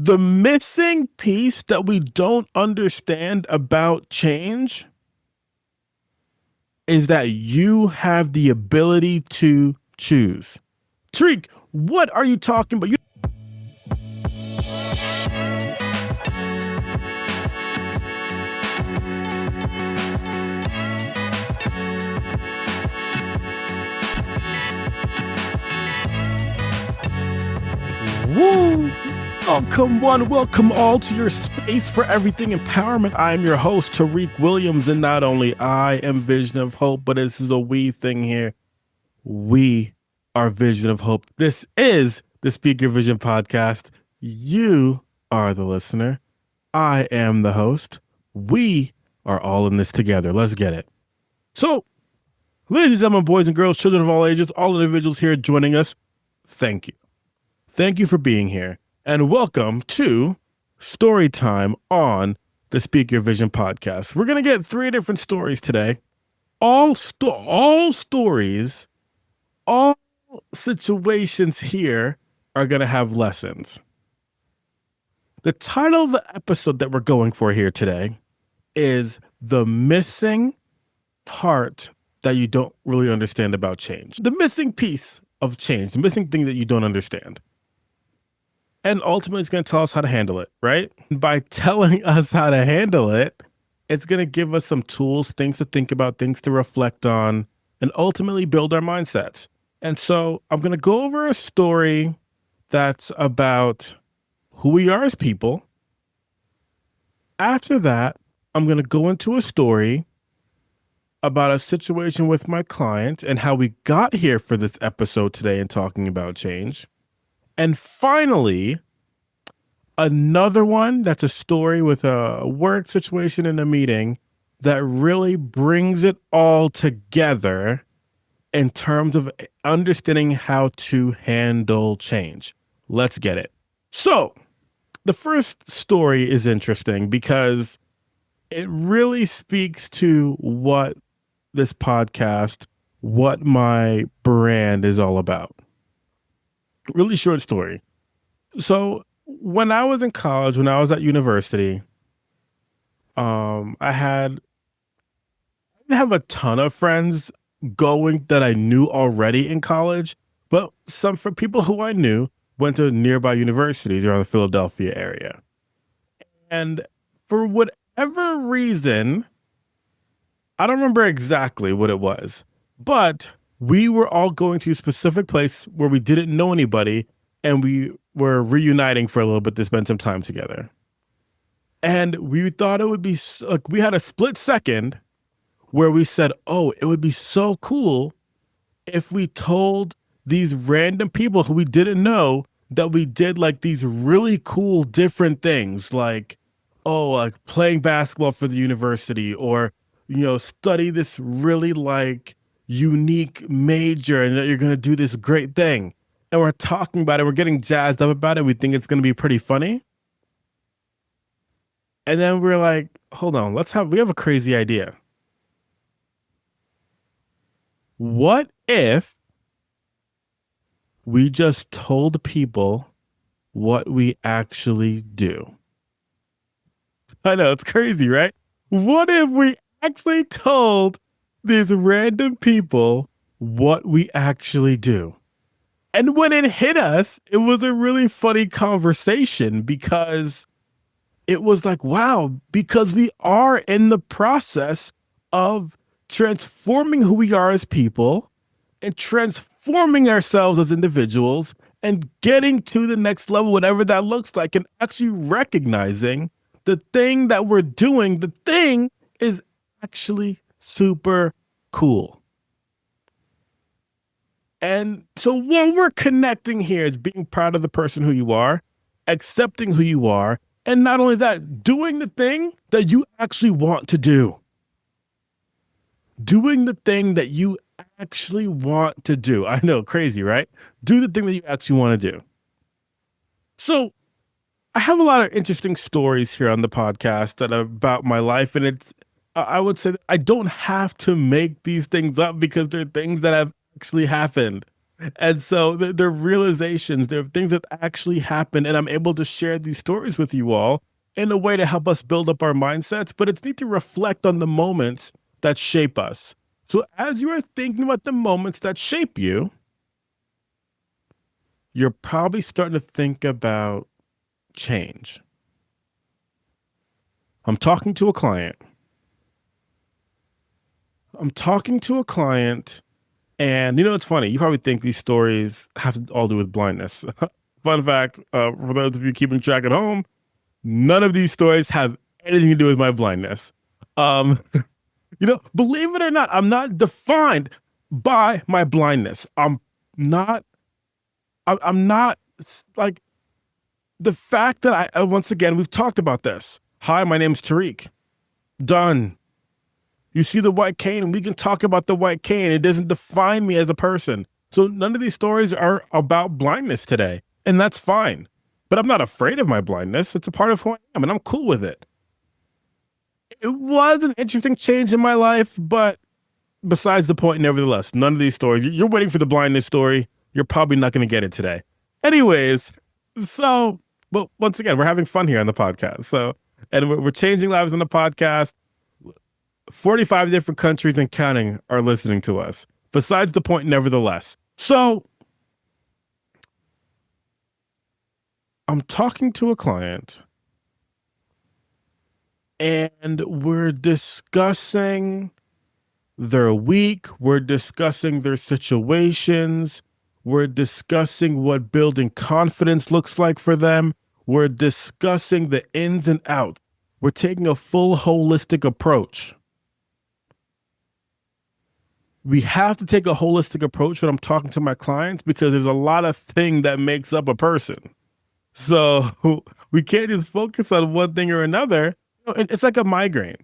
The missing piece that we don't understand about change is that you have the ability to choose. Tarik, what are you talking about? Woo! Welcome all to your space for everything empowerment. I am your host, Tarik Williams, and not only I am Vision of Hope, but this is a we thing here. We are Vision of Hope. This is the Speak Your Vision podcast. You are the listener. I am the host. We are all in this together. Let's get it. So, ladies and gentlemen, boys and girls, children of all ages, all individuals here joining us, thank you. Thank you for being here. And welcome to Story Time on the Speak Your Vision podcast. We're going to get 3 different stories today. All stories, all situations here are going to have lessons. The title of the episode that we're going for here today is The Missing Part That You Don't Really Understand About Change. The missing piece of change, the missing thing that you don't understand. And ultimately, it's going to tell us how to handle it, right? By telling us how to handle it, it's going to give us some tools, things to think about, things to reflect on, and ultimately build our mindsets. And so I'm going to go over a story that's about who we are as people. After that, I'm going to go into a story about a situation with my client and how we got here for this episode today and talking about change. And finally, another one that's a story with a work situation in a meeting that really brings it all together in terms of understanding how to handle change. Let's get it. So, the first story is interesting because it really speaks to what this podcast, what my brand is all about. Really short story. So when I was in college, when I was at university, I didn't have a ton of friends going that I knew already in college, but some for people who I knew went to nearby universities around the Philadelphia area. And for whatever reason, I don't remember exactly what it was, but we were all going to a specific place where we didn't know anybody, and we were reuniting for a little bit to spend some time together. And we thought it would be like, we had a split second where we said, oh, it would be so cool if we told these random people who we didn't know that we did like these really cool different things, like, oh, like playing basketball for the university, or, study this really like unique major and that you're going to do this great thing. And we're talking about it. We're getting jazzed up about it. We think it's going to be pretty funny. And then we're like, hold on, we have a crazy idea. What if we just told people what we actually do? I know, it's crazy, right? What if we actually told these random people what we actually do? And when it hit us, it was a really funny conversation because it was like, wow, because we are in the process of transforming who we are as people and transforming ourselves as individuals and getting to the next level, whatever that looks like, and actually recognizing the thing that we're doing, the thing is actually super cool. And so what we're connecting here is being proud of the person who you are, accepting who you are, and not only that, doing the thing that you actually want to do. Doing the thing that you actually want to do. I know, crazy, right? Do the thing that you actually want to do. So I have a lot of interesting stories here on the podcast that are about my life, and I would say that I don't have to make these things up because they're things that have actually happened. And so they're realizations, they're things that actually happen. And I'm able to share these stories with you all in a way to help us build up our mindsets. But it's need to reflect on the moments that shape us. So as you are thinking about the moments that shape you, you're probably starting to think about change. I'm talking to a client. I'm talking to a client, and it's funny. You probably think these stories have to all do with blindness. Fun fact, for those of you keeping track at home, none of these stories have anything to do with my blindness. Um, believe it or not, I'm not defined by my blindness. Not. I'm not like the fact that once again, we've talked about this. Hi, my name's Tarik. Done. You see the white cane, and we can talk about the white cane. It doesn't define me as a person. So none of these stories are about blindness today, and that's fine. But I'm not afraid of my blindness. It's a part of who I am, and I'm cool with it. It was an interesting change in my life, but besides the point, nevertheless, none of these stories, you're waiting for the blindness story. You're probably not going to get it today. Anyways, but once again, we're having fun here on the podcast. And we're changing lives on the podcast. 45 different countries and counting are listening to us. Besides the point, nevertheless. So I'm talking to a client, and we're discussing their week. We're discussing their situations. We're discussing what building confidence looks like for them. We're discussing the ins and outs. We're taking a full holistic approach. We have to take a holistic approach when I'm talking to my clients because there's a lot of thing that makes up a person. So we can't just focus on one thing or another. It's like a migraine.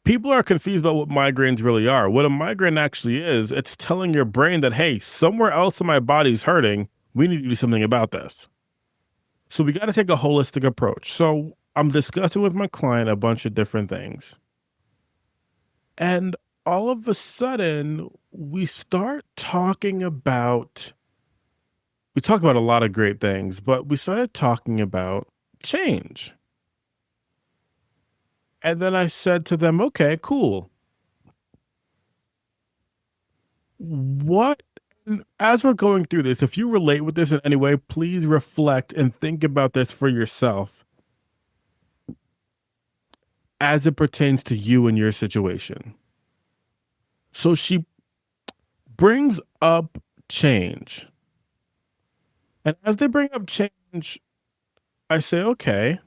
People are confused about what migraines really are. What a migraine actually is, it's telling your brain that, hey, somewhere else in my body's hurting. We need to do something about this. So we got to take a holistic approach. So I'm discussing with my client a bunch of different things. And all of a sudden, we talk about a lot of great things, but we started talking about change. And then I said to them, okay, cool. What, as we're going through this, if you relate with this in any way, please reflect and think about this for yourself as it pertains to you and your situation. So she brings up change. And as they bring up change, I say, okay,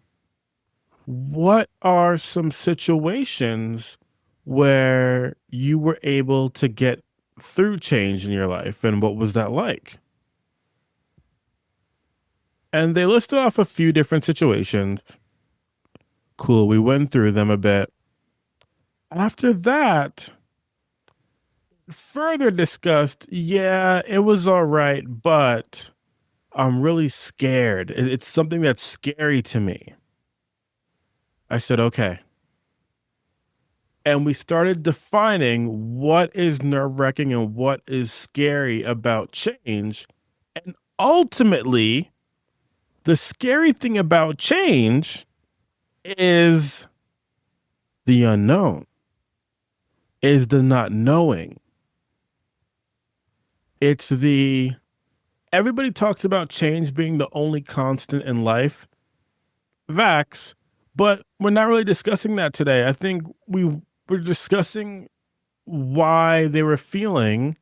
what are some situations where you were able to get through change in your life, and what was that like? And they listed off a few different situations. Cool, we went through them a bit. After that, further discussed, yeah, it was all right, but I'm really scared. It's something that's scary to me. I said, okay. And we started defining what is nerve wracking and what is scary about change. And ultimately, the scary thing about change is the unknown, is the not knowing. Everybody talks about change being the only constant in life. Vax, but we're not really discussing that today. I think we're discussing why they were feeling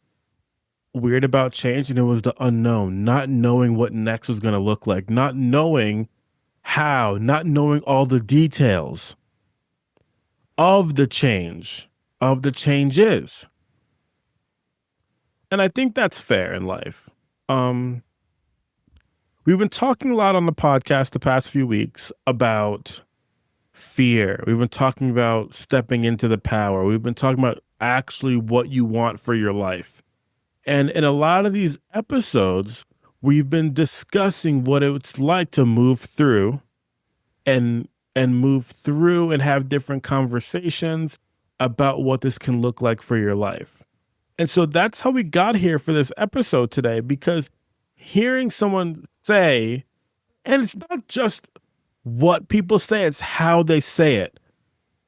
weird about change, and it was the unknown, not knowing what next was going to look like, not knowing how, not knowing all the details of the changes. And I think that's fair in life. We've been talking a lot on the podcast the past few weeks about fear. We've been talking about stepping into the power. We've been talking about actually what you want for your life. And in a lot of these episodes, we've been discussing what it's like to move through and move through and have different conversations about what this can look like for your life. And so that's how we got here for this episode today, because hearing someone say, and it's not just what people say, it's how they say it.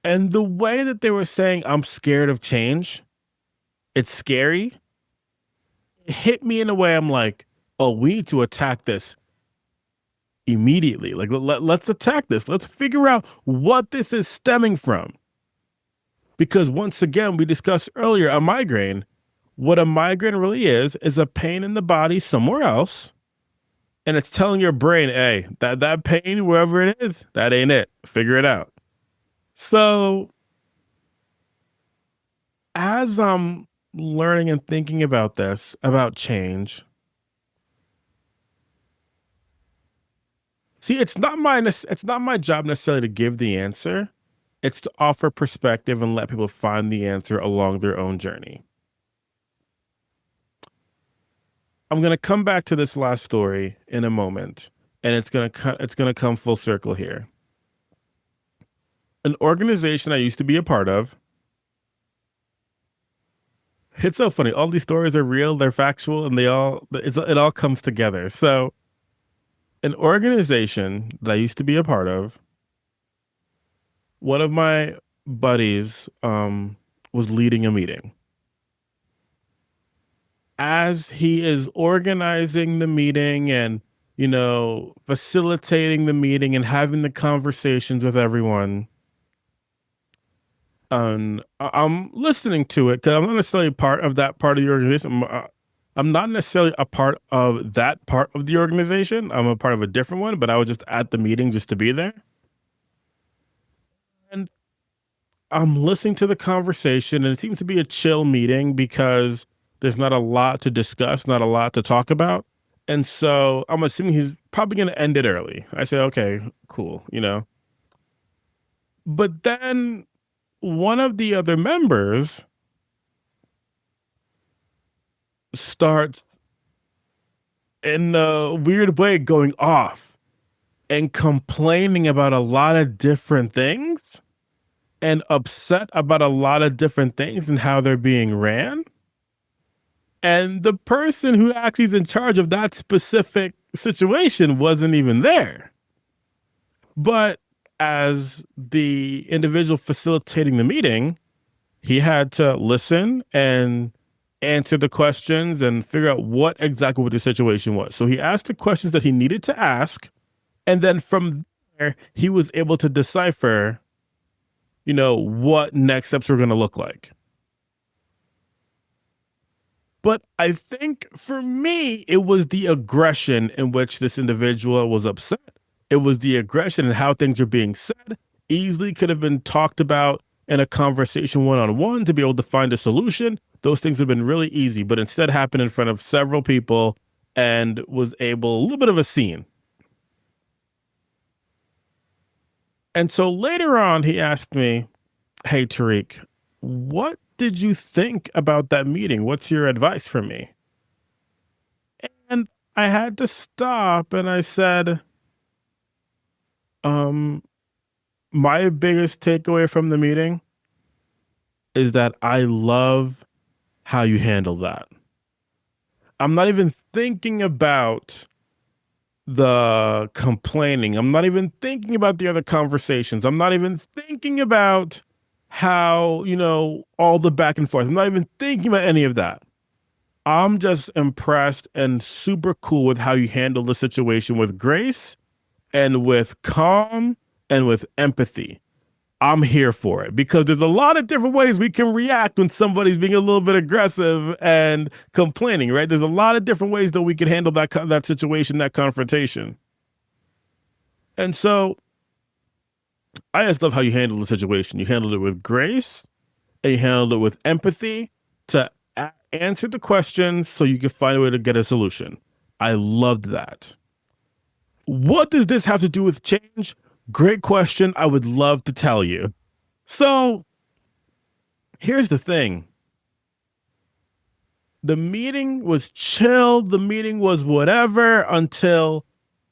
And the way that they were saying, I'm scared of change, it's scary, it hit me in a way I'm like, oh, we need to attack this immediately. Like, let's attack this. Let's figure out what this is stemming from. Because once again, we discussed earlier a migraine. What a migraine really is a pain in the body somewhere else. And it's telling your brain, hey, that pain, wherever it is, that ain't it. Figure it out. So as I'm learning and thinking about this, about change, see, it's not my job necessarily to give the answer. It's to offer perspective and let people find the answer along their own journey. I'm gonna come back to this last story in a moment, and it's gonna come full circle here. An organization I used to be a part of. It's so funny. All these stories are real, they're factual, and it all comes together. So, an organization that I used to be a part of, one of my buddies was leading a meeting. As he is organizing the meeting and, facilitating the meeting and having the conversations with everyone, I'm listening to it because I'm not necessarily part of that part of the organization. I'm not necessarily a part of that part of the organization. I'm a part of a different one, but I was just at the meeting just to be there. And I'm listening to the conversation, and it seems to be a chill meeting because there's not a lot to discuss, not a lot to talk about. And so I'm assuming he's probably going to end it early. I say, okay, cool. But then one of the other members starts in a weird way going off and complaining about a lot of different things and upset about a lot of different things and how they're being ran. And the person who actually is in charge of that specific situation wasn't even there. But as the individual facilitating the meeting, he had to listen and answer the questions and figure out what the situation was. So he asked the questions that he needed to ask. And then from there, he was able to decipher, what next steps were going to look like. But I think for me, it was the aggression in which this individual was upset. It was the aggression and how things are being said. Easily could have been talked about in a conversation one on one to be able to find a solution. Those things have been really easy, but instead happened in front of several people and was a little bit of a scene. And so later on, he asked me, hey, Tarik, what did you think about that meeting? What's your advice for me? And I had to stop and I said, um, my biggest takeaway from the meeting is that I love how you handle that. I'm not even thinking about the complaining. I'm not even thinking about the other conversations. I'm not even thinking about how, all the back and forth. I'm not even thinking about any of that. I'm just impressed and super cool with how you handle the situation with grace and with calm and with empathy. I'm here for it because there's a lot of different ways we can react when somebody's being a little bit aggressive and complaining, right? There's a lot of different ways that we can handle that situation, that confrontation. And so I just love how you handle the situation. You handled it with grace and you handled it with empathy to answer the questions so you can find a way to get a solution. I loved that. What does this have to do with change? Great question. I would love to tell you. So here's the thing. The meeting was chill. The meeting was whatever until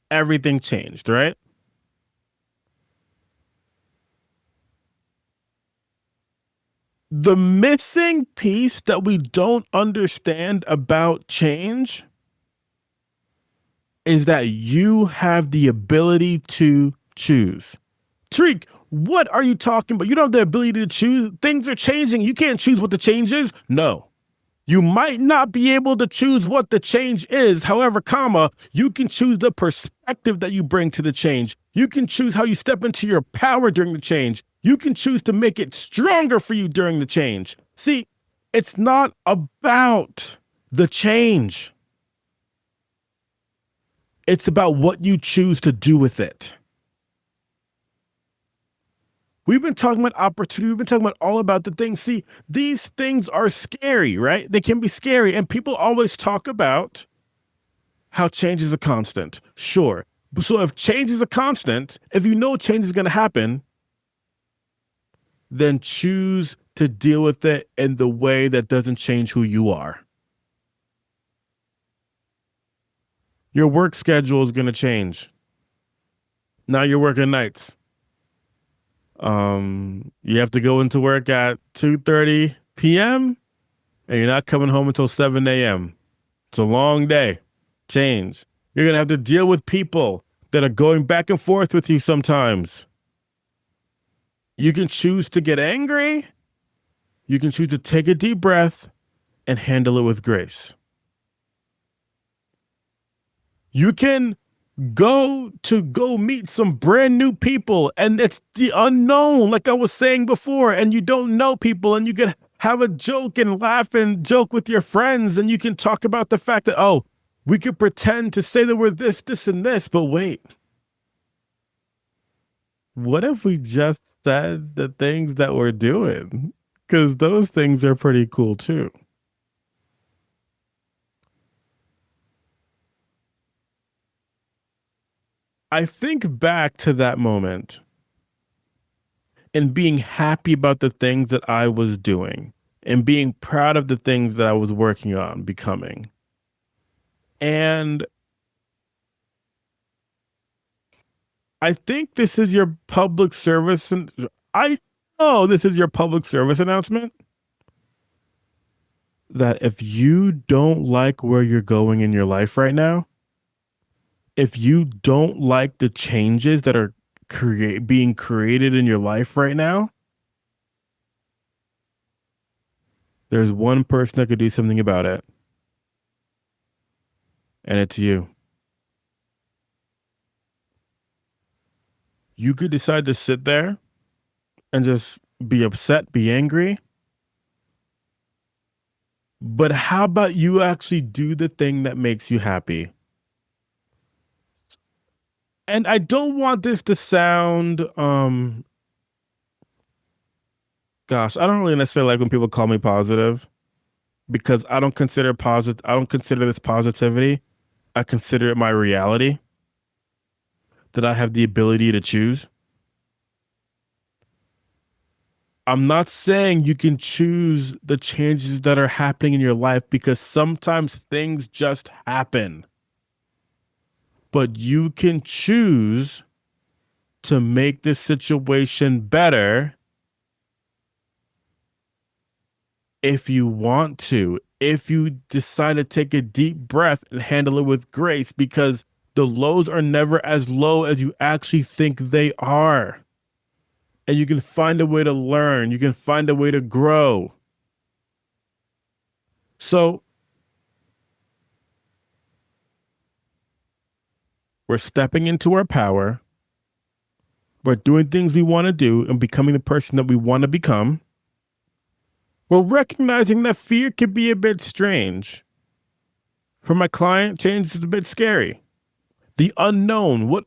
everything changed, right? The missing piece that we don't understand about change is that you have the ability to choose. Tarik, what are you talking about? You don't have the ability to choose. Things are changing. You can't choose what the change is. No. You might not be able to choose what the change is. However, comma, you can choose the perspective that you bring to the change. You can choose how you step into your power during the change. You can choose to make it stronger for you during the change. See, it's not about the change. It's about what you choose to do with it. We've been talking about opportunity. We've been talking about all about the things. See, these things are scary, right? They can be scary. And people always talk about how change is a constant. Sure. So if change is a constant, if you know change is going to happen, then choose to deal with it in the way that doesn't change who you are. Your work schedule is going to change. Now you're working nights. You have to go into work at 2:30 p.m. and you're not coming home until 7 a.m. It's a long day. Change. You're going to have to deal with people that are going back and forth with you sometimes. You can choose to get angry. You can choose to take a deep breath and handle it with grace. You can go meet some brand new people, and it's the unknown, like I was saying before, and you don't know people, and you can have a joke and laugh and joke with your friends, and you can talk about the fact that, oh, we could pretend to say that we're this, and this, but wait. What if we just said the things that we're doing? Because those things are pretty cool too. I think back to that moment and being happy about the things that I was doing and being proud of the things that I was working on becoming. And I think this is your public service. And I know this is your public service announcement that if you don't like where you're going in your life right now, if you don't like the changes that are being created in your life right now, there's one person that could do something about it, and it's you. You could decide to sit there and just be upset, be angry. But how about you actually do the thing that makes you happy? And I don't want this to sound gosh, I don't really necessarily like when people call me positive because I don't consider this positivity. I consider it my reality that I have the ability to choose. I'm not saying you can choose the changes that are happening in your life because sometimes things just happen. But you can choose to make this situation better if you want to, if you decide to take a deep breath and handle it with grace, because the lows are never as low as you actually think they are. And you can find a way to learn, you can find a way to grow. So we're stepping into our power. We're doing things we want to do and becoming the person that we want to become. We're recognizing that fear can be a bit strange. For my client, change is a bit scary. The unknown, what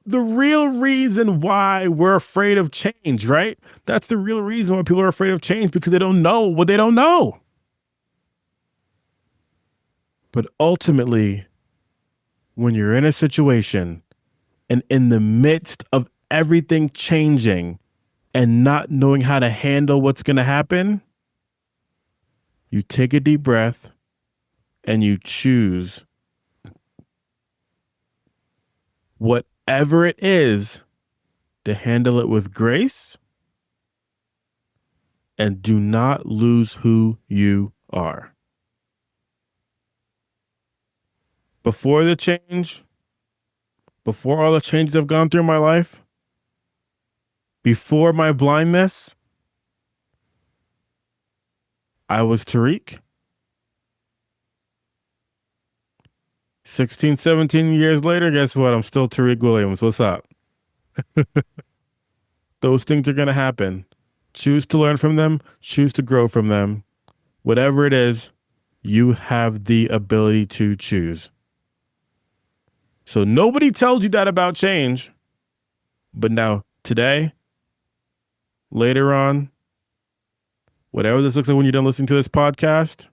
the real reason why we're afraid of change, right? That's the real reason why people are afraid of change, because they don't know what they don't know. But ultimately, when you're in a situation and in the midst of everything changing and not knowing how to handle what's going to happen, you take a deep breath and you choose whatever it is to handle it with grace and do not lose who you are. Before the change, before all the changes I've gone through in my life, before my blindness, I was Tarik. 16, 17 years later, guess what? I'm still Tarik Williams. What's up? Those things are going to happen. Choose to learn from them. Choose to grow from them. Whatever it is, you have the ability to choose. So nobody tells you that about change. But now, today, later on, whatever this looks like when you're done listening to this podcast,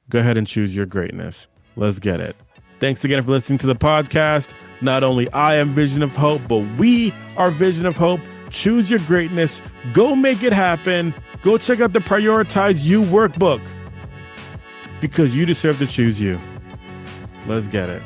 go ahead and choose your greatness. Let's get it. Thanks again for listening to the podcast. Not only I am Vision of Hope, but we are Vision of Hope. Choose your greatness. Go make it happen. Go check out the Prioritize You workbook because you deserve to choose you. Let's get it.